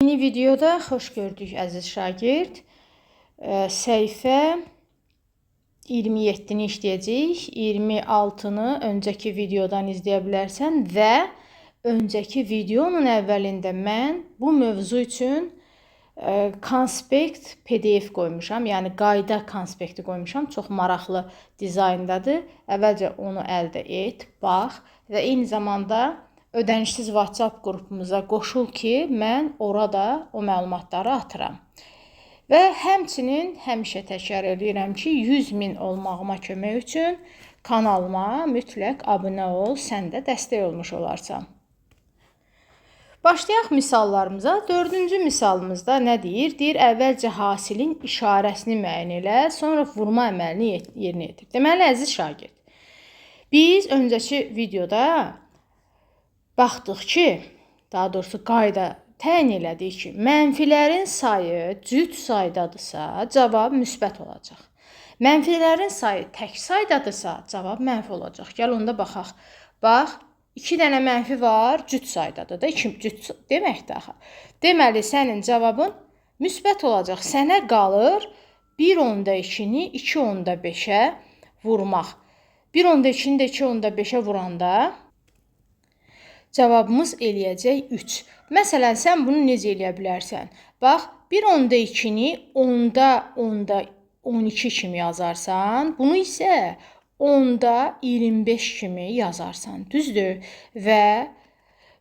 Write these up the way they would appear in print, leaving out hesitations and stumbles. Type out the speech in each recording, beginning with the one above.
Yeni videoda xoş gördük əziz şagird. Səhifə 27-ni işləyəcəyik. 26-nı öncəki videodan izləyə bilərsən və öncəki videonun əvvəlində mən bu mövzu üçün konspekt PDF qoymuşam. Yəni qayda konspekti qoymuşam. Çox maraqlı dizayndadır. Əvvəlcə onu əldə et, bax və eyni zamanda ödənişsiz WhatsApp qrupumuza qoşul ki, mən orada o məlumatları atıram. Və həmçinin həmişə təkrar edirəm ki, 100.000 olmağıma kömək üçün kanalıma mütləq abunə ol, sən də dəstək olmuş olarsan. Başlayaq misallarımıza. 4-cü misalımızda nə deyir? Deyir, əvvəlcə hasilin işarəsini müəyyən elə, sonra vurma əməlini yerinə yetir. Deməli, əziz şagird, biz öncəki videoda baxdıq ki, daha doğrusu qayda təyin elədik ki, mənfilərin sayı cüt saydadırsa, cavab müsbət olacaq. Mənfilərin sayı tək saydadırsa, cavab mənfi olacaq. Gəl onda baxaq. Bax, 2 dənə mənfi var, cüt saydadır da, 2 cüt deməkdir axı. Deməli, sənin cavabın müsbət olacaq. Sənə qalır 1/2-ni 2/5-ə vurmaq. 1/2-ni də 2/5-ə vuranda cavabımız eləyəcək 3. Məsələn, sən bunu necə eləyə bilərsən? Bax, 1/2-ni 10/12 kimi yazarsan, bunu isə 10/25 kimi yazarsan, düzdür? Və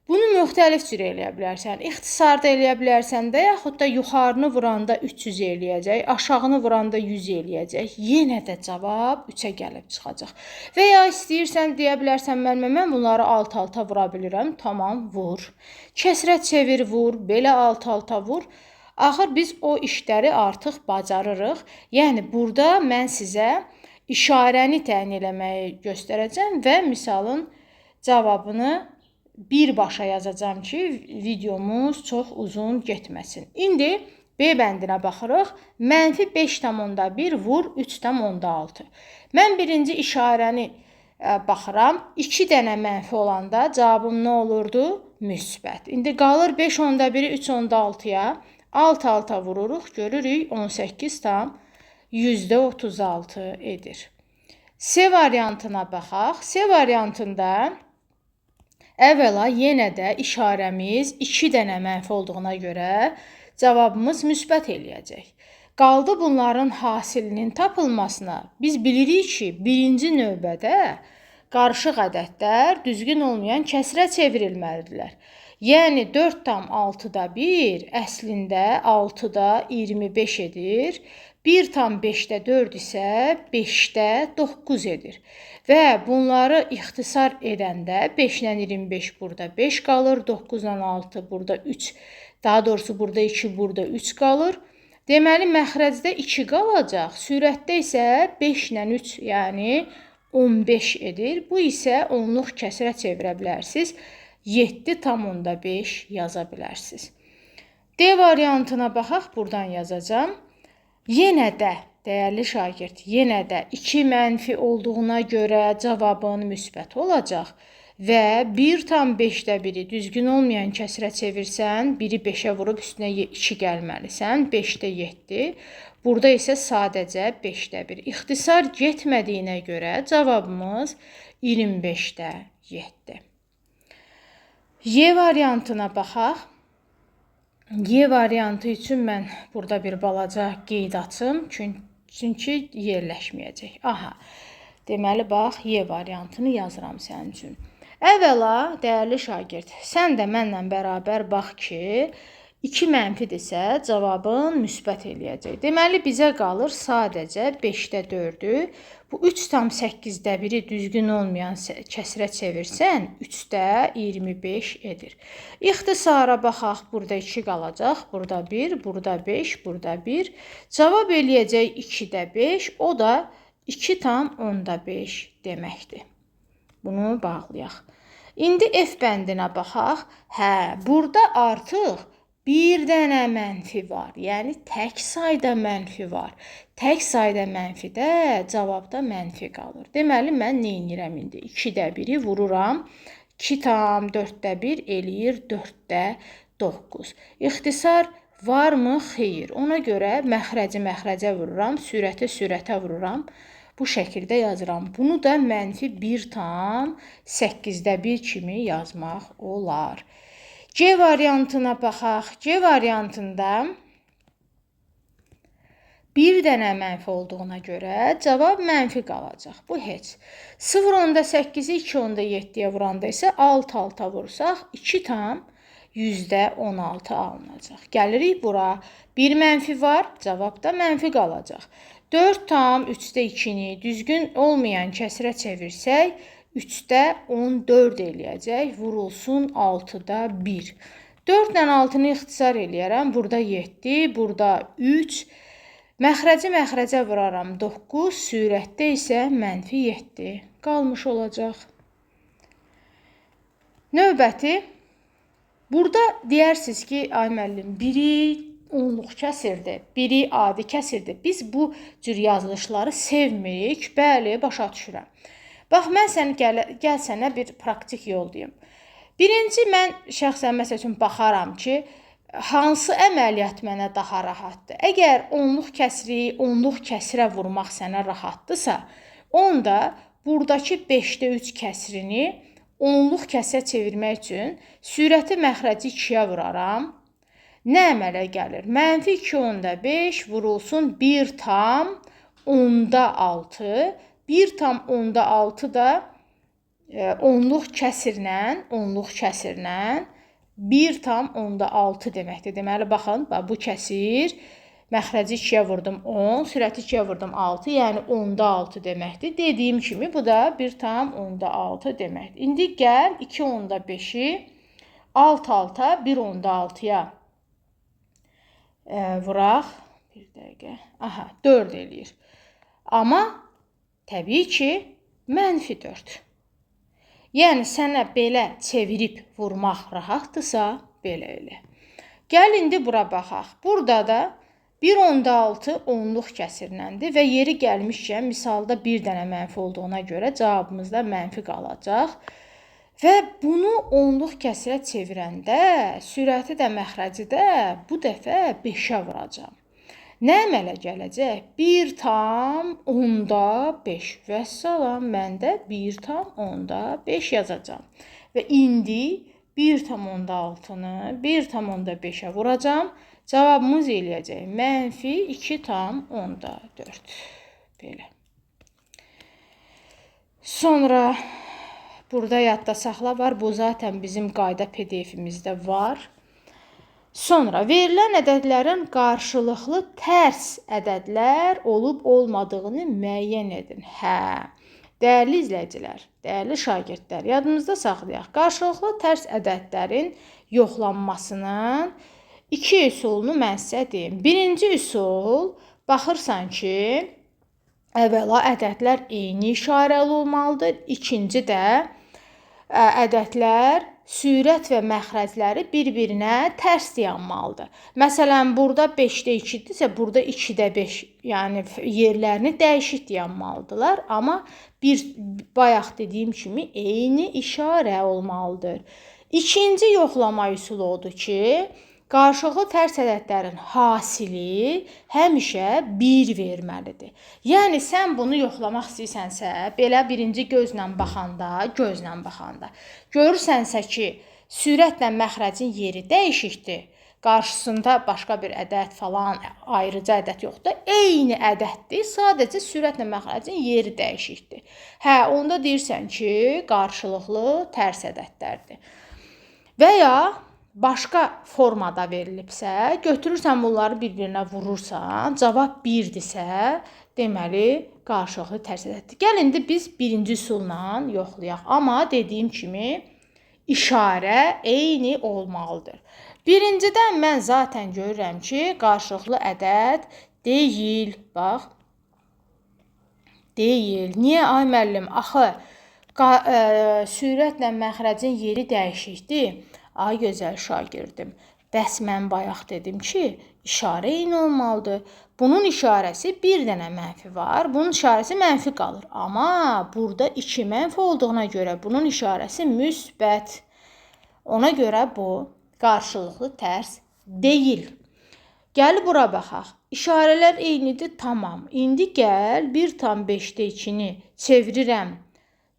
bunu müxtəlif cür eləyə bilərsən. İxtisarda eləyə bilərsən də, yaxud da yuxarını vuranda 300 eləyəcək, aşağını vuranda 100 eləyəcək. Yenə də cavab 3-ə gəlib çıxacaq. Və ya istəyirsən, deyə bilərsən, mən bunları alt-alta vura bilirəm. Tamam, vur. Kəsrə çevir, vur. Belə alt-alta vur. Axır biz o işləri artıq bacarırıq. Yəni, burada mən sizə işarəni təyin eləməyi göstərəcəm və misalın cavabını birbaşa yazacağım ki, videomuz çox uzun getməsin. İndi B bəndinə baxırıq. -5/1 vur 3/6. Mən birinci işarəni baxıram. 2 dənə mənfi olanda cavabım nə olurdu? Müsbət. İndi qalır 5/1-i 3/6-ya. Alt-alta vururuq. Görürük 18/136 edir. C variantına baxaq. C variantında əvvəla yenə də işarəmiz 2 dənə mənfi olduğuna görə cavabımız müsbət eləyəcək. Qaldı bunların hasilinin tapılmasına. Biz bilirik ki, birinci növbədə qarışıq ədədlər düzgün olmayan kəsrə çevrilməlidirlər. Yəni 4/6-1 əslində 6/25 edir. 1/5-4 isə 5/9 edir. Və bunları ixtisar edəndə 5-lə 25 burada 5 qalır, 9-la 6 burada 3, daha doğrusu burada 2, burada 3 qalır. Deməli, məxrəcdə 2 qalacaq, sürətdə isə 5-lə 3, yəni 15 edir. Bu isə onluq kəsrə çevirə bilərsiniz. 7/5 yaza bilərsiniz. D variantına baxaq, buradan yazacağam. Yenə də, dəyərli şagird, yenə də 2 mənfi olduğuna görə cavabın müsbət olacaq. Və 1/5-1-i düzgün olmayan kəsrə çevirsən, 1-i 5-ə vurub üstünə 2 gəlməlisən, 5/7. Burada isə sadəcə 5/1. İxtisar getmədiyinə görə cavabımız 25/7. Y variantına baxaq. Y variantı üçün mən burada bir balaca qeyd açım, çünki yerləşməyəcək. Aha, deməli, bax, Y variantını yazıram sənin üçün. Əvvəla, dəyərli şagird, sən də mənlə bərabər bax ki, 2 mənfidirsə cavabın müsbət eləyəcək. Deməli, bizə qalır sadəcə 5/4-ü. Bu 3/8-1-i düzgün olmayan kəsrə çevirsən, 3/25 edir. İxtisara baxaq, burada 2 qalacaq, burada 1, burada 5, burada 1. Cavab eləyəcək 2/5, o da 2/10/5 deməkdir. Bunu bağlayaq. İndi F bəndinə baxaq. Hə, burada artıq bir dənə mənfi var. Yəni, tək sayda mənfi var. Tək sayda mənfidə cavabda mənfi qalır. Deməli, mən nə edirəm indi? 2/1-i vururam. 2/4-1 eləyir 4/9. 9. İxtisar varmı? Xeyr. Ona görə məxrəci məxrəcə vururam, sürəti sürətə vururam. Bu şəkildə yazıram. Bunu da -1/8 kimi yazmaq olar. C variantına baxaq. C variantında bir dənə mənfi olduğuna görə cavab mənfi qalacaq. Bu heç. 0.8-i 2.7-yə vuranda isə 6-6 vursaq 2,16 alınacaq. Gəlirik bura. Bir mənfi var, cavab da mənfi qalacaq. 4,3-2-ni düzgün olmayan kəsirə çevirsək 3,14 eləyəcək. Vurulsun 6-da 1. 4 ilə 6-nı ixtisar eləyərəm. Burada 7, burada 3. Məxrəci məxrəcə vuraram 9, sürətdə isə -7 qalmış olacaq. Növbəti, burada deyərsiniz ki, ay müəllim, biri onluq kəsirdir, biri adi kəsirdir. Biz bu cür yazılışları sevmirik. Bəli, başa düşürəm. Bax, mən gəl sənə bir praktik yol deyim. Birinci, mən şəxsən məsəl üçün baxaram ki, hansı əməliyyat mənə daha rahatdır? Əgər onluq kəsiri, onluq kəsirə vurmaq sənə rahatdırsa, onda buradakı 5-də 3 kəsirini onluq kəsirə çevirmək üçün sürəti məxrəci 2-yə vuraram. Nə əmələ gəlir? -2,5 vurulsun 1,6. 1,6 da onluq kəsirlə 1,6 deməkdir. Deməli, baxın, bu kəsir. Məxrəci 2-yə vurdum 10, sürəti 2-yə vurdum 6, yəni 10,6 deməkdir. Dediyim kimi, bu da 1,6 deməkdir. İndi gəl 2,5-i 6-6, 1,6-ya vuraq. Bir dəqiqə. Aha, 4 eləyir. Amma təbii ki, -4. Yəni, sənə belə çevirib vurmaq rahatdırsa, belə elə. Gəl, indi bura baxaq. Burada da 1,6 onluq kəsirləndir və yeri gəlmişkən, misalda bir dənə mənfi olduğuna görə cavabımız da mənfi qalacaq. Və bunu onluq kəsirə çevirəndə, sürəti də məxrəci də bu dəfə 5-ə vuracam. Nə əmələ gələcək? 1,5. Vəssalam, mən də 1,5 yazacam. Və indi 1,6-nı 1,5-ə vuracam. Cavabımız eləyəcək -2,14. Belə. Sonra burada yadda saxla var. Bu zaten bizim qayda PDF-imizdə var. Sonra verilən ədədlərin qarşılıqlı tərs ədədlər olub olmadığını müəyyən edin. Hə, dəyərli izləyicilər, dəyərli şagirdlər, yadınızda saxlayaq. Qarşılıqlı tərs ədədlərin yoxlanmasının 2 üsulunu mən sizə deyim. Birinci üsul, baxırsan ki, əvvəla ədədlər eyni işarəli olmalıdır. İkinci də ədədlər sürət və məxrəcləri bir-birinə tərs dayanmalıdır. Məsələn, burada 5-də 2-dirsə, burada 2-də 5, yəni yerlərini dəyişik dayanmalıdırlar. Amma bayaq dediyim kimi eyni işarə olmalıdır. İkinci yoxlama üsulu odur ki, qarşılıqlı tərs ədədlərin hasili həmişə 1 verməlidir. Yəni, sən bunu yoxlamaq istəyirsənsə, belə birinci gözlə baxanda, görürsənsə ki, sürətlə məxrəcin yeri dəyişikdir, qarşısında başqa bir ədəd falan, ayrıca ədəd yoxdur, eyni ədəddir, sadəcə sürətlə məxrəcin yeri dəyişikdir. Hə, onda deyirsən ki, qarşılıqlı tərs ədədlərdir. Və ya başqa formada verilibsə, götürürsən bunları bir-birinə vurursan, cavab 1-dirsə, deməli, qarşılıqlı tərs ədəddir. Gəl, indi biz birinci üsulla yoxlayaq. Amma dediyim kimi, işarə eyni olmalıdır. Birincidən mən zaten görürəm ki, qarşılıqlı ədəd deyil. Bax, deyil. Niyə, ay müəllim? Axı, sürətlə məxrəcin yeri dəyişikdir. Ay gözəl şagirdim, bəs mən bayaq dedim ki, işarə eyni olmalıdır. Bunun işarəsi bir dənə mənfi var, bunun işarəsi mənfi qalır. Amma burada 2 mənfi olduğuna görə bunun işarəsi müsbət. Ona görə bu qarşılıqlı tərs deyil. Gəl bura baxaq. İşarələr eynidir, tamam. İndi gəl 1/5-də 2-ni çevirirəm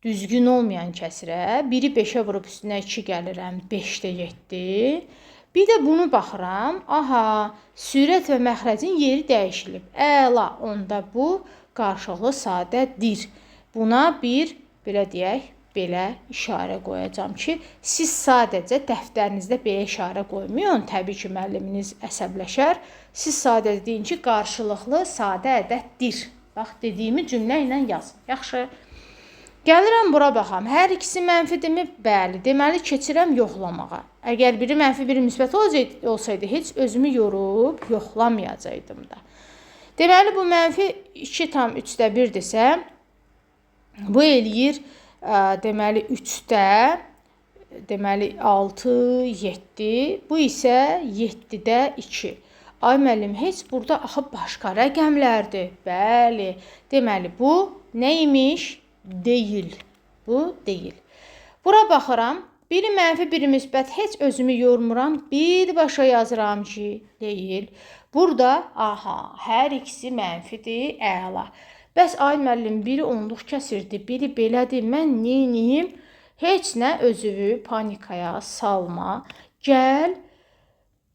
düzgün olmayan kəsirə. 1-i 5-ə vurub üstünə 2 gəlirəm, 5-də 7. Bir də bunu baxıram. Aha, sürət və məxrəcin yeri dəyişilib. Əla, onda bu qarşılıqlı sadədir. Buna bir, belə deyək, belə işarə qoyacağam ki, siz sadəcə dəftərinizdə belə işarə qoymayın. Təbii ki, müəlliminiz əsəbləşər. Siz sadəcə deyin ki, qarşılıqlı sadə ədəddir. Bax, dediyimi cümlə ilə yazın. Yaxşı. Gəlirəm bura baxam. Hər ikisi mənfidirmi? Bəli. Deməli, keçirəm yoxlamağa. Əgər biri mənfi, biri müsbət olsaydı, heç özümü yorub yoxlamayacaqdım da. Deməli, bu mənfi 2/3-1-dirsə, bu eləyir deməli 3-də, deməli 6, 7, bu isə 7-də 2. Ay müəllim, heç burada axı başqa rəqəmlərdir. Bəli, deməli bu nə imiş? Deyil. Bu deyil. Bura baxıram, biri mənfi, biri müsbət, heç özümü yormuram, birbaşa yazıram ki, deyil. Burada, aha, hər ikisi mənfidir, əla. Bəs ay müəllim, biri onluq kəsirdi, biri belədir, mən neyniyim? Heç nə özünü panikaya salma. Gəl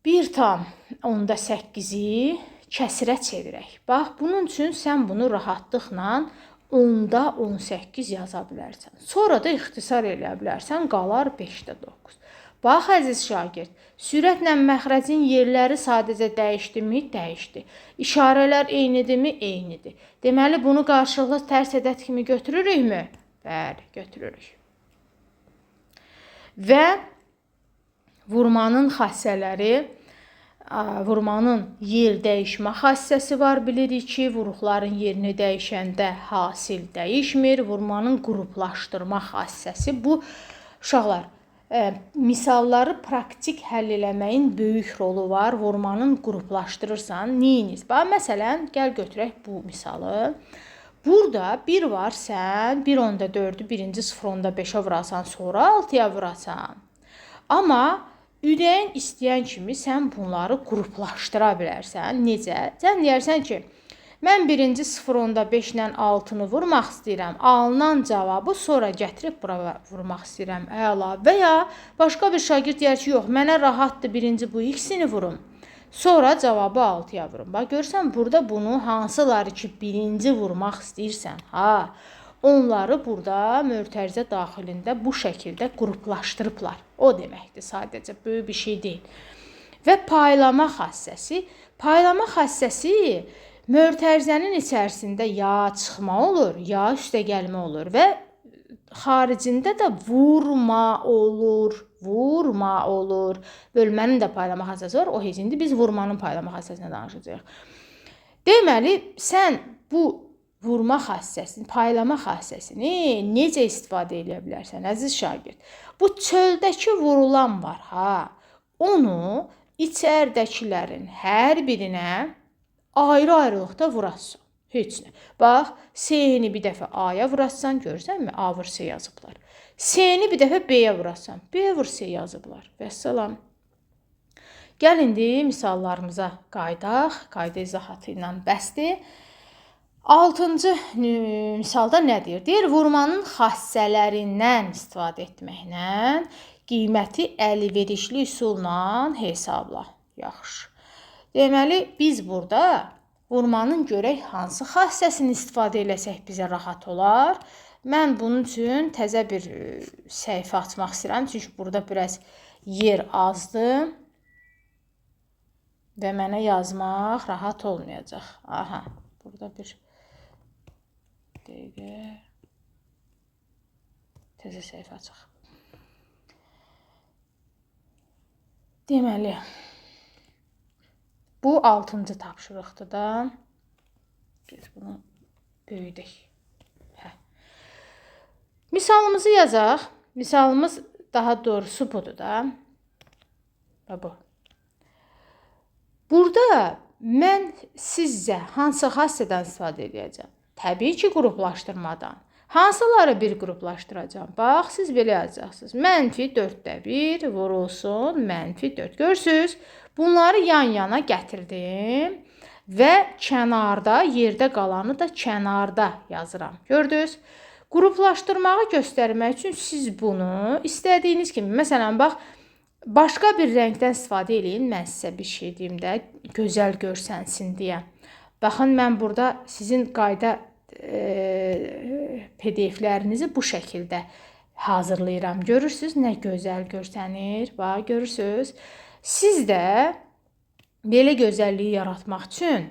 1/8-i kəsirə çevirək. Bax, bunun üçün sən bunu rahatlıqla 10/18 yaza bilərsən. Sonra da ixtisar eləyə bilərsən, qalar 5/9. Bax, əziz şagird, sürətlə məxrəcin yerləri sadəcə dəyişdimi? Dəyişdi. İşarələr eynidirmi? Eynidir. Deməli, bunu qarşılıqlı tərs ədəd kimi götürürükmü? Bəli, götürürük. Və vurmanın xassələri, vurmanın yer dəyişmə xassəsi var. Bilirik ki, vuruqların yerini dəyişəndə hasil dəyişmir. Vurmanın qruplaşdırma xassəsi. Bu, uşaqlar, misalları praktik həll eləməyin böyük rolu var. Vurmanın qruplaşdırırsan, neyiniz? Bax, məsələn, gəl götürək bu misalı. Burada 1 var, sən 1/4-ü 1-ci 0/5-ə vurasan, sonra 6-ya vurasan. Amma ürəyin istəyən kimi sən bunları qruplaşdıra bilərsən. Necə? Sən deyərsən ki, mən 1-ci 0/5 ilə 6-nı vurmaq istəyirəm. Alınan cavabı sonra gətirib bura vurmaq istəyirəm. Əla. Və ya başqa bir şagird deyər ki, yox, mənə rahatdır 1-ci bu ikisini vurum. Sonra cavabı 6-ya vurum. Bax, görürsən, burada bunu hansıları ki, 1-ci vurmaq istəyirsən, onları burada mötərizə daxilində bu şəkildə qruplaşdırıblar. O deməkdir, sadəcə böyük bir şey deyil. Və paylama xassəsi. Paylama xassəsi mötərizənin içərisində ya çıxma olur, ya üstəgəlmə olur və xaricində də vurma olur. Vurma olur. Bölmənin də paylama xassəsi var. O heç indi biz vurmanın paylama xassəsinə danışacağıq. Deməli, sən bu vurma xassəsini, paylama xassəsini necə istifadə edə bilərsən, əziz şagird? Bu çöldəki vurulan var, onu içərdəkilərin hər birinə ayrı-ayrılıqda vurasın. Heç nə. Bax, S-ni bir dəfə A-ya vurassan, görürsənmi? A vur S yazıblar. S-ni bir dəfə B-yə vurassan, B vur S yazıblar. Vəssalam. Gəl indi misallarımıza qaydaq. Qayda izahatı ilə bəsdir. 6-cı misalda nə deyir? Deyir, vurmanın xassələrindən istifadə etməklə qiyməti əlverişli üsulla hesabla. Yaxşı. Deməli, biz burada vurmanın görək hansı xassəsini istifadə eləsək bizə rahat olar. Mən bunun üçün təzə bir səhifə açmaq istəyirəm. Çünki burada biraz yer azdır. Və mənə yazmaq rahat olmayacaq. Aha, burada bir dəqiqə. Təzə səhifə açaq. Deməli, bu 6-cı tapşırıqdır da. Biz bunu böyüdək. Misalımızı yazaq. Misalımız daha doğrusu budur da. Bu. Burada mən sizə hansı xassədən istifadə edəcəm? Təbii ki, qruplaşdırmadan. Hansıları bir qruplaşdıracağam? Bax, siz belə yazacaqsınız. -4-1 vurulsun -4. Görürsünüz? Bunları yan-yana gətirdim və kənarda, yerdə qalanı da kənarda yazıram. Gördünüz? Qruplaşdırmağı göstərmək üçün siz bunu istədiyiniz kimi, məsələn, bax, başqa bir rəngdən istifadə edin. Mən sizə bir şey deyim də, gözəl görsənsin deyə. Baxın, mən burada sizin qayda PDF-lərinizi bu şəkildə hazırlayıram. Görürsünüz, nə gözəl görsənir. Bax, görürsünüz. Siz də belə gözəlliyi yaratmaq üçün,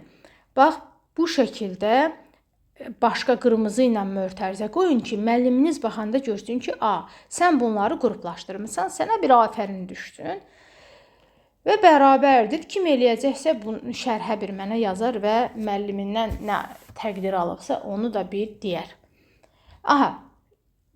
bax, bu şəkildə başqa qırmızı ilə mötərizə qoyun ki, müəlliminiz baxanda görsün ki, sən bunları qruplaşdırmısan, sənə bir afərin düşsün. Və bərabərdir. Kim eləyəcəksə bunu şərhə bir mənə yazar və müəllimindən nə təqdir alıbsa onu da bir deyər. Aha,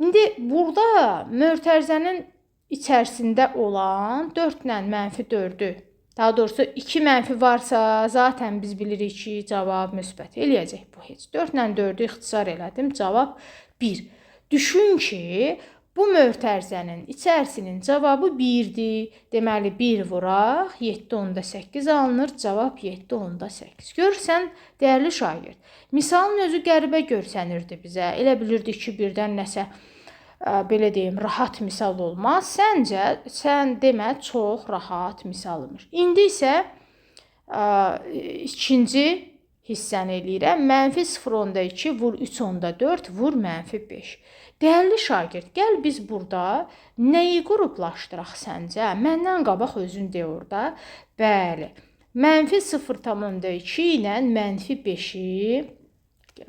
indi burada mötərizənin içərisində olan 4 ilə -4-ü, daha doğrusu 2 mənfi varsa, zaten biz bilirik ki, cavab müsbət eləyəcək bu heç. 4 ilə 4-ü ixtisar elədim, cavab 1. Düşün ki, bu mötərizənin içərisinin cavabı 1-dir. Deməli, 1 vuraq, 7/8 alınır. Cavab 7/8. Görürsən, dəyərli şagird. Misalın özü qəribə görsənirdi bizə. Elə bilirdik ki, birdən nəsə, belə deyim, rahat misal olmaz. Səncə, sən demə, çox rahat misalmış. İndi isə ikinci hissəni eləyirəm. -0.2 vur 3.4 vur -5. Dəyərli şagird, gəl biz burada nəyi qruplaşdıraq səncə? Məndən qabaq özün de orada. Bəli, -0.2 ilə -5-i,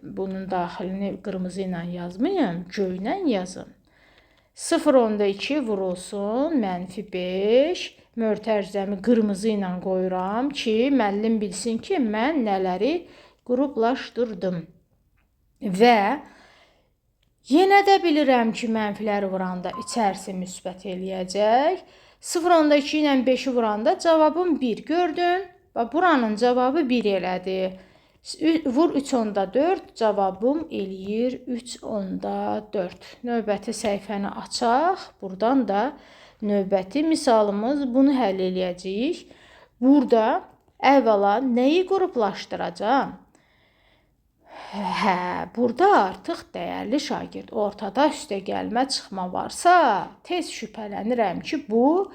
bunun daxilini qırmızı ilə yazmayım, göylə yazın. 0.2 vurulsun -5, mötərizəmi qırmızı ilə qoyuram ki, müəllim bilsin ki, mən nələri qruplaşdırdım. Və yenə də bilirəm ki, mənfiləri vuranda içərisi müsbət eləyəcək. 0.2 ilə 5-i vuranda cavabım 1. Gördün? Buranın cavabı 1 elədi. Vur 3.4, cavabım eləyir 3.4. Növbəti səhifəni açaq. Buradan da növbəti misalımız bunu həll eləyəcəyik. Burada əvvəla nəyi qruplaşdıracağam? Burada artıq dəyərli şagird ortada üstə gəlmə çıxma varsa, tez şübhələnirəm ki, bu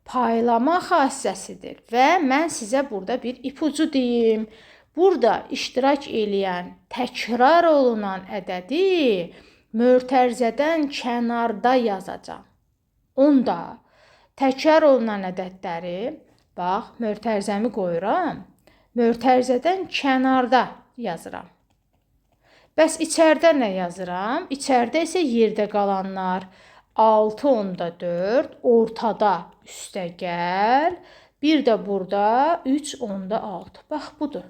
paylama xassəsidir və mən sizə burada bir ipucu deyim. Burada iştirak eləyən, təkrar olunan ədədi mötərizədən kənarda yazacağam. Onda təkrar olunan ədədləri, bax, mötərizəmi qoyuram, mötərizədən kənarda yazıram. Bəs içəridə nə yazıram? İçəridə isə yerdə qalanlar 6/4, ortada üstəgəl, bir də burada 3/6. Bax, budur.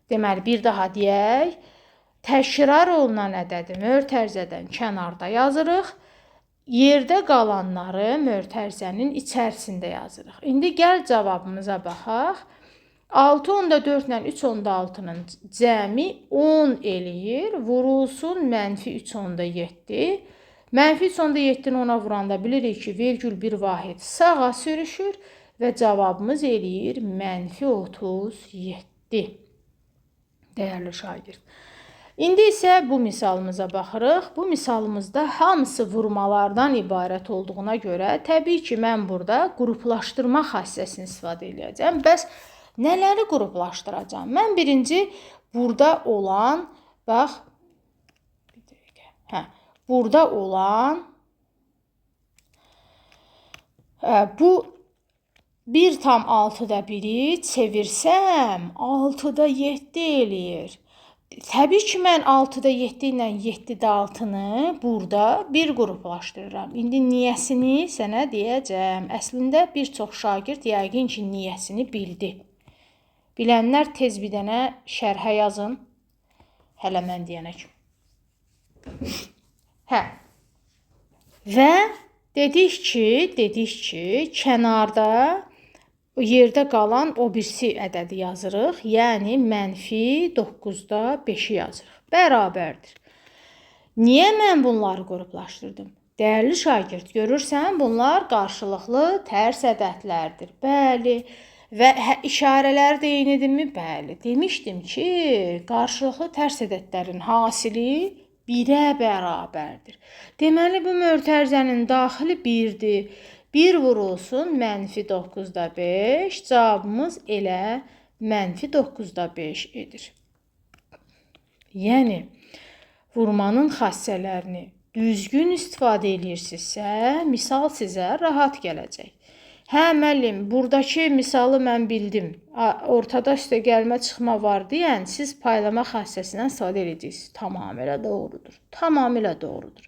Deməli, bir daha deyək, təkrar olunan ədədi mötərizədən kənarda yazırıq, yerdə qalanları mötərizənin içərisində yazırıq. İndi gəl cavabımıza baxaq. 6/4 ilə 3/6-nın cəmi 10 eləyir, vurulsun -3/7. -3/7-ni ona vuranda bilirik ki, vergül bir vahid sağa sürüşür və cavabımız eləyir -37. Dəyərli şagird. İndi isə bu misalımıza baxırıq. Bu misalımızda hamısı vurmalardan ibarət olduğuna görə, təbii ki, mən burada qruplaşdırma xassəsini istifadə edəcəm. Bəs nələri qruplaşdıracağam? Mən birinci burada olan, bax, bir dəqiqə, burada olan bu 1/6-da 1-i çevirsəm 6-da 7 eləyir. Təbii ki, mən 6-da 7 ilə 7-də 6-nı burada bir qruplaşdırıram. İndi niyəsini sənə deyəcəm. Əslində bir çox şagird yəqin ki, niyəsini bildi. Bilənlər tez bir dənə şərhə yazın. Hələ mən deyənə kimi. Və dedik ki, kənarda yerdə qalan o birisi ədədi yazırıq. Yəni -9-da 5-i yazırıq. Bərabərdir. Niyə mən bunları qruplaşdırdım? Dəyərli şagird, görürsən, bunlar qarşılıqlı tərs ədədlərdir. Bəli. Və işarələr də eynidirmi? Bəli. Demişdim ki, qarşılıqlı tərs ədədlərin hasili 1-ə bərabərdir. Deməli, bu mötərizənin daxili 1-dir. 1 vurulsun -9/5. Cavabımız elə -9/5 edir. Yəni, vurmanın xassələrini düzgün istifadə edirsinizsə, misal sizə rahat gələcək. Hə, müəllim, buradakı misalı mən bildim. Ortada üstə gəlmə çıxma var deyən, siz paylama xassəsindən istifadə edəcəksiniz. Tamamilə doğrudur. Tamamilə doğrudur.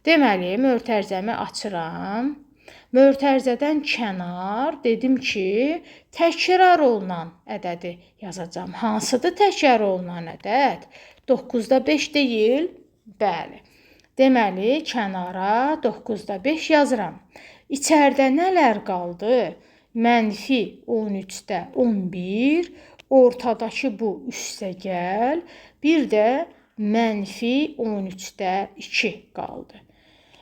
Deməli, mötərizəmi açıram. Mötərizədən kənar dedim ki, təkrar olunan ədədi yazacağam. Hansıdır təkrar olunan ədəd? 9/5 deyil? Bəli. Deməli, kənara 9/5 yazıram. İçəridə nələr qaldı? -13/11, ortadakı bu üstə gəl, bir də -13/2 qaldı.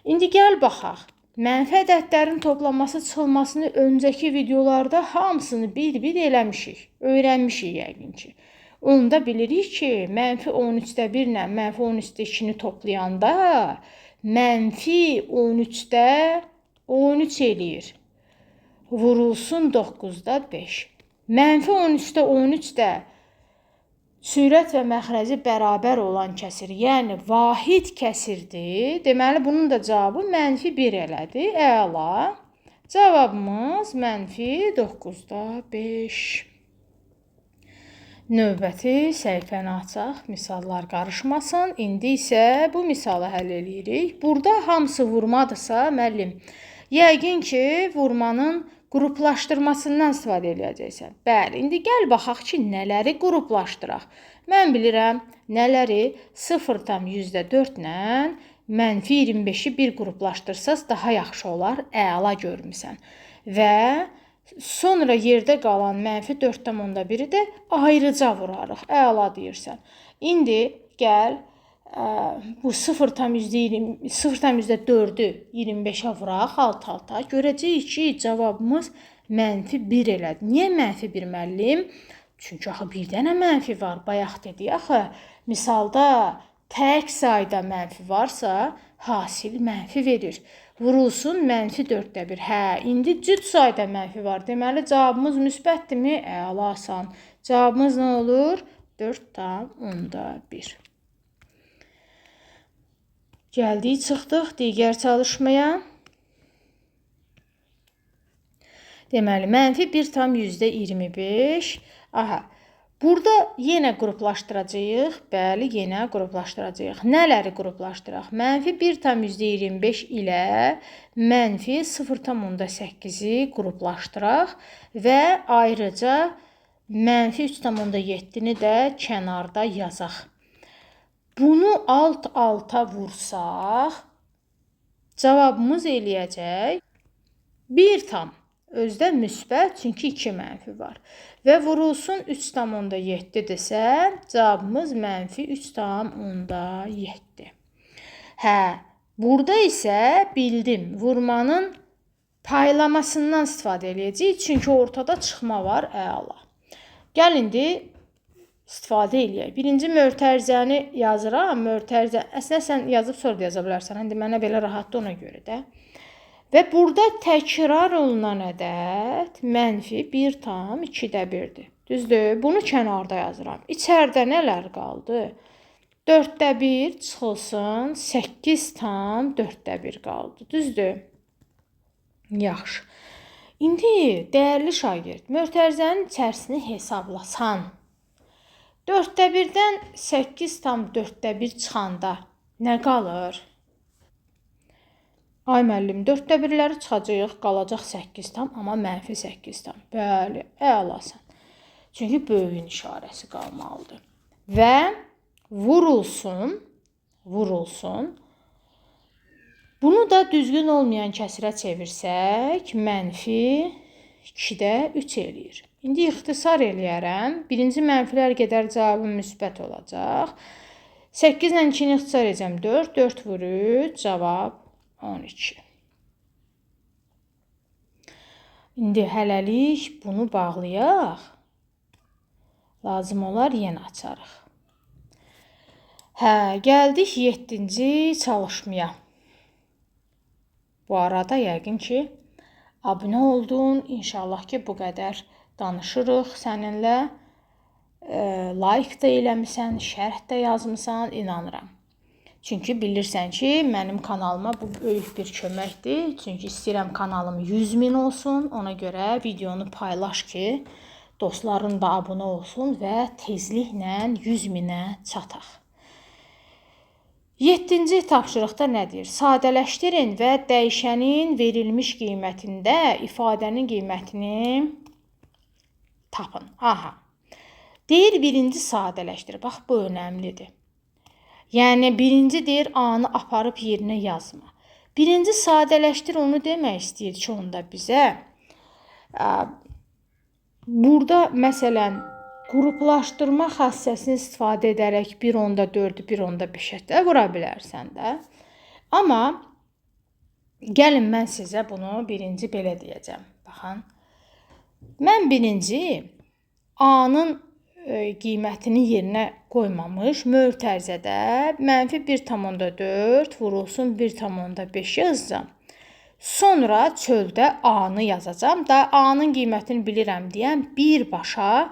İndi gəl baxaq. Mənfi ədədlərin toplanması, çıxılmasını öncəki videolarda hamısını bir-bir eləmişik, öyrənmişik yəqin ki. Onda bilirik ki, -13/1 ilə -13/2-ni toplayanda -13/13 eləyir. Vurulsun 9/5. -13/13 də sürət və məxrəci bərabər olan kəsir, yəni vahid kəsirdir. Deməli, bunun da cavabı -1 elədi. Əla. Cavabımız -9/5. Növbəti səhifəni açaq, misallar qarışmasın. İndi isə bu misalı həll edirik. Burada hamısı vurmadırsa, müəllim, yəqin ki, vurmanın qruplaşdırmasından istifadə edəcəksən. Bəli, indi gəl baxaq ki, nələri qruplaşdıraq. Mən bilirəm, nələri 0,4 ilə -25-i bir qruplaşdırsaz daha yaxşı olar, əla görmüsən. Və sonra yerdə qalan -4,1-i də ayrıca vurarıq, əla deyirsən. İndi gəl bu 0,4-ü 25-ə vuraq alt-alta. Görəcəyik ki, cavabımız -1 elədi. Niyə -1 müəllim? Çünki axı bir dənə mənfi var. Bayaq dedik axı, misalda tək sayda mənfi varsa, hasil mənfi verir. Vurulsun -4/1. Hə, indi cüt sayda mənfi var. Deməli, cavabımız müsbətdirmi? Əlasan. Cavabımız nə olur? 4,1. Gəldik, çıxdıq digər çalışmaya. Deməli, -1,25. Aha, burada yenə qruplaşdıracağıq. Bəli, yenə qruplaşdıracağıq. Nələri qruplaşdıraq? -1,25 ilə -0,8-i qruplaşdıraq və ayrıca -3,7-ni də kənarda yazaq. Bunu alt-alta vursaq, cavabımız eləyəcək 1 özdə müsbət, çünki 2 mənfi var. Və vurulsun 3,7-dirsə, cavabımız -3,7. Hə, burada isə bildim, vurmanın paylamasından istifadə edəcəyik, çünki ortada çıxma var, əla. Gəl indi istifadə eləyək. Birinci mötərizəni yazıram. Mötərizə, əslində sən yazıb sonra da yaza bilərsən. İndi mənə belə rahatdır ona görə də. Və burada təkrar olunan ədəd -1,2/1-dir. Düzdür? Bunu kənarda yazıram. İçəridə nələr qaldı? 4/1 çıxılsın, 8,4/1 qaldı. Düzdür? Yaxşı. İndi dəyərli şagird, mötərizənin içərisini hesablasan, 4/1-dən 8,4/1 çıxanda nə qalır? Ay müəllim, 4/1-ləri çıxacaq, qalacaq 8 amma -8. Bəli, əlasan. Çünki böyüyün işarəsi qalmalıdır. Və vurulsun. Bunu da düzgün olmayan kəsirə çevirsək, -2/3 eləyir. İndi ixtisar eləyərəm. Birinci mənfilər qədər cavabım müsbət olacaq. 8 ilə 2-ni ixtisar edəcəm 4. 4 vur 3. Cavab 12. İndi hələlik bunu bağlayaq. Lazım olar yenə açarıq. Hə, gəldik 7-ci çalışmaya. Bu arada yəqin ki, abunə oldun. İnşallah ki, bu qədər danışırıq səninlə. Like da eləmisən, şərh də yazmısan, inanıram. Çünki bilirsən ki, mənim kanalıma bu böyük bir köməkdir. Çünki istəyirəm kanalım 100.000 olsun. Ona görə videonu paylaş ki, dostların da abunə olsun və tezliklə 100.000-ə çataq. 7-ci tapşırıqda nə deyir? Sadələşdirin və dəyişənin verilmiş qiymətində ifadənin qiymətini tapın. Aha. Deyir, birinci sadələşdir. Bax, bu önəmlidir. Yəni, birinci deyir, A-nı aparıb yerinə yazma. Birinci sadələşdir, onu demək istəyir ki, onda bizə. Burada, məsələn, qruplaşdırma xassəsini istifadə edərək 1/4-ü 1/5-ə də vura bilərsən də. Amma, gəlin mən sizə bunu birinci belə deyəcəm. Baxın, mən birinci A-nın qiymətini yerinə qoymamış mötərizədə -1/4 vurulsun 1/5 yazacam. Sonra çöldə A-nı yazacam da A-nın qiymətini bilirəm deyən birbaşa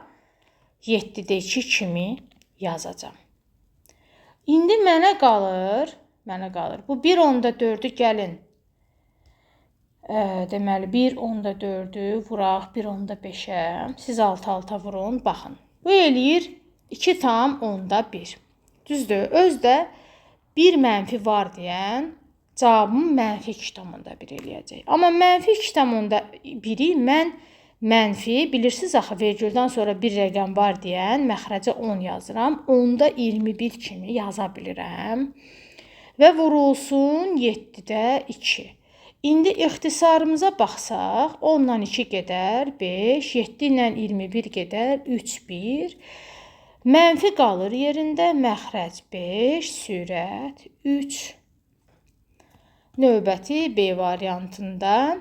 7-də 2 kimi yazacam. İndi mənə qalır. Bu 1/4-ü gəlin. Deməli 1/4-ü vuraq 1/5-ə. Siz alt-alta vurun, baxın. Bu eləyir 2/10-1. Düzdür? Özdə bir mənfi var deyən cavabım -2/1 eləyəcək. Amma -2/1-i mən mənfi, bilirsiniz axı, vergüldən sonra bir rəqəm var deyən məxrəcə 10 yazıram. 10-da 21 kimi yaza bilirəm. Və vurulsun 7-də 2. İndi ixtisarımıza baxsaq, 10-dan 2 gedər 5, 7 ilə 21 gedər 3, 1. Mənfi qalır yerində, məxrəc 5, sürət 3. Növbəti B variantında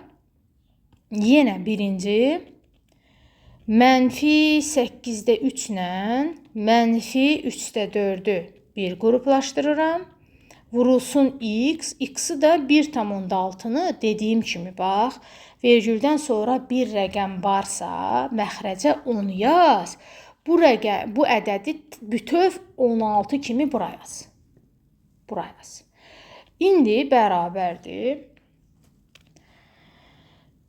yenə birinci -8-də 3 ilə -3-də 4-ü bir qruplaşdırıram. Vurulsun x, x-i da 1/6-nı dediyim kimi bax, vergüldən sonra bir rəqəm varsa, məxrəcə 10 yaz. Bu ədədi bütöv 16 kimi bura yaz. İndi bərabərdir.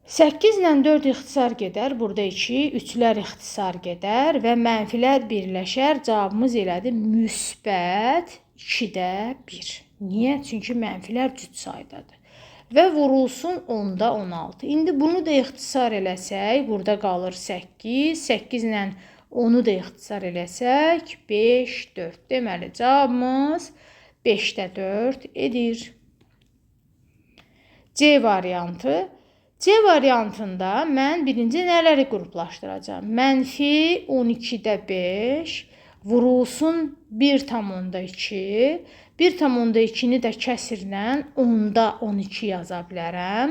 8 ilə 4 ixtisar gedər, burada 2, 3-lər ixtisar gedər və mənfilər birləşər. Cavabımız elədi müsbət 2-də 1. Niyə? Çünki mənfilər cüt saydadır. Və vurulsun 10-da 16. İndi bunu da ixtisar eləsək, burada qalır 8. 8 ilə 10-u da ixtisar eləsək, 5, 4. Deməli, cavabımız 5-də 4 edir. C variantı. C variantında mən birinci nələri qruplaşdıracağam? -12-də 5 vurulsun 1/2. 1/2-ni də kəsirlə 10-da 12 yaza bilərəm.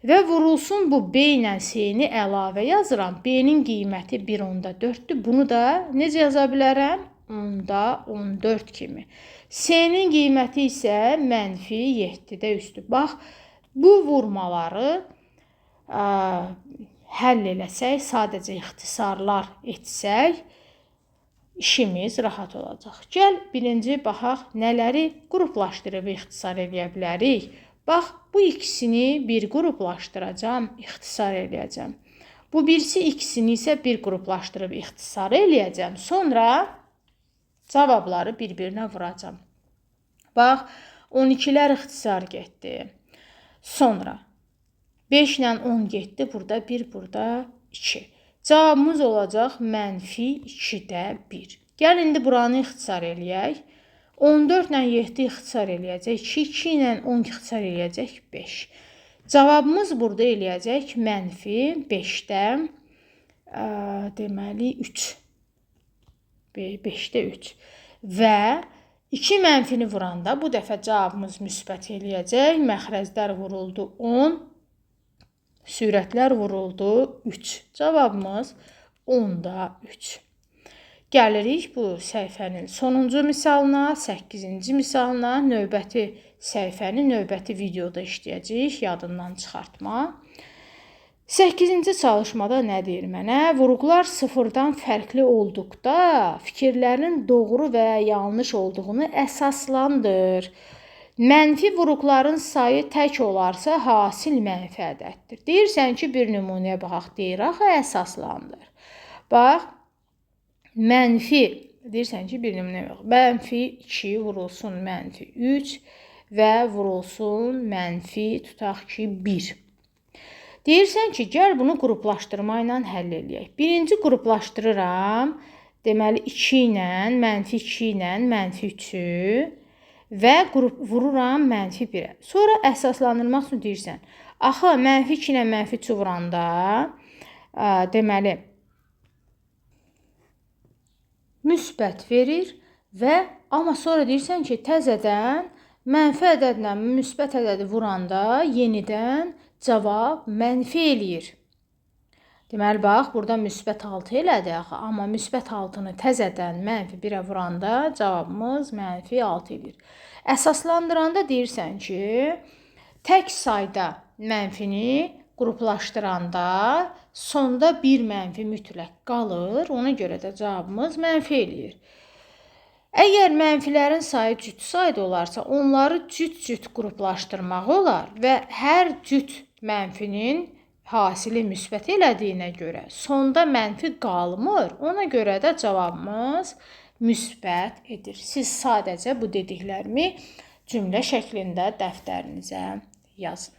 Və vurulsun bu B ilə C-ni əlavə yazıram. B-nin qiyməti 1/4-dür. Bunu da necə yaza bilərəm? 10-da 14 kimi. C-nin qiyməti isə -7-də 3-dür. Bax, bu vurmaları həll eləsək, sadəcə ixtisarlar etsək, işimiz rahat olacaq. Gəl, birinci baxaq, nələri qruplaşdırıb ixtisar eləyə bilərik. Bax, bu ikisini bir qruplaşdıracam, ixtisar eləyəcəm. Bu birisi ikisini isə bir qruplaşdırıb ixtisar eləyəcəm. Sonra cavabları bir-birinə vuracam. Bax, 12-lər ixtisar getdi. Sonra 5 ilə 10 getdi, burada 1, burada 2. Cavabımız olacaq -2-də 1. Gəl, indi buranı ixtisar eləyək. 14 ilə 7 ixtisar eləyəcək, 2 ilə 10 ixtisar eləyəcək, 5. Cavabımız burada eləyəcək -5-də deməli 3. 5-də 3. Və 2 mənfini vuranda bu dəfə cavabımız müsbət eləyəcək. Məxrəclər vuruldu 10, sürətlər vuruldu 3. Cavabımız 10-da 3. Gəlirik bu səhifənin sonuncu misalına, 8-ci misalına. Növbəti səhifəni növbəti videoda işləyəcəyik, yadından çıxartma. 8-ci çalışmada nə deyir mənə? Vurğular sıfırdan fərqli olduqda fikirlərin doğru və ya yanlış olduğunu əsaslandır. Mənfi vurğuların sayı tək olarsa hasil mənfi ədəddir. Deyirsən ki, bir nümunəyə baxaq, deyir, axı əsaslandır. Bax, mənfi, deyirsən ki, bir nümunəyə baxaq, mənfi 2 vurulsun mənfi 3 və vurulsun mənfi, tutaq ki, 1. Deyirsən ki, gəl bunu qruplaşdırma ilə həll eləyək. Birinci qruplaşdırıram, deməli 2 ilə, mənfi 2 ilə, mənfi 3-ü və vururam mənfi 1-ə. Sonra əsaslandırmaq üçün deyirsən, axı mənfi 2 ilə mənfi 3 vuranda, deməli, müsbət verir və amma sonra deyirsən ki, təzədən mənfi ədədlə müsbət ədədi vuranda yenidən cavab mənfi eləyir. Deməli, bax, burada müsbət 6 elədi axı, amma müsbət 6-nı təzədən mənfi 1-ə vuranda cavabımız mənfi 6 eləyir. Əsaslandıranda deyirsən ki, tək sayda mənfini qruplaşdıranda sonda bir mənfi mütləq qalır, ona görə də cavabımız mənfi eləyir. Əgər mənfilərin sayı cüt sayda olarsa, onları cüt-cüt qruplaşdırmaq olar və hər cüt mənfinin hasili müsbət elədiyinə görə sonda mənfi qalmır, ona görə də cavabımız müsbət edir. Siz sadəcə bu dediklərimi cümlə şəklində dəftərinizə yazın.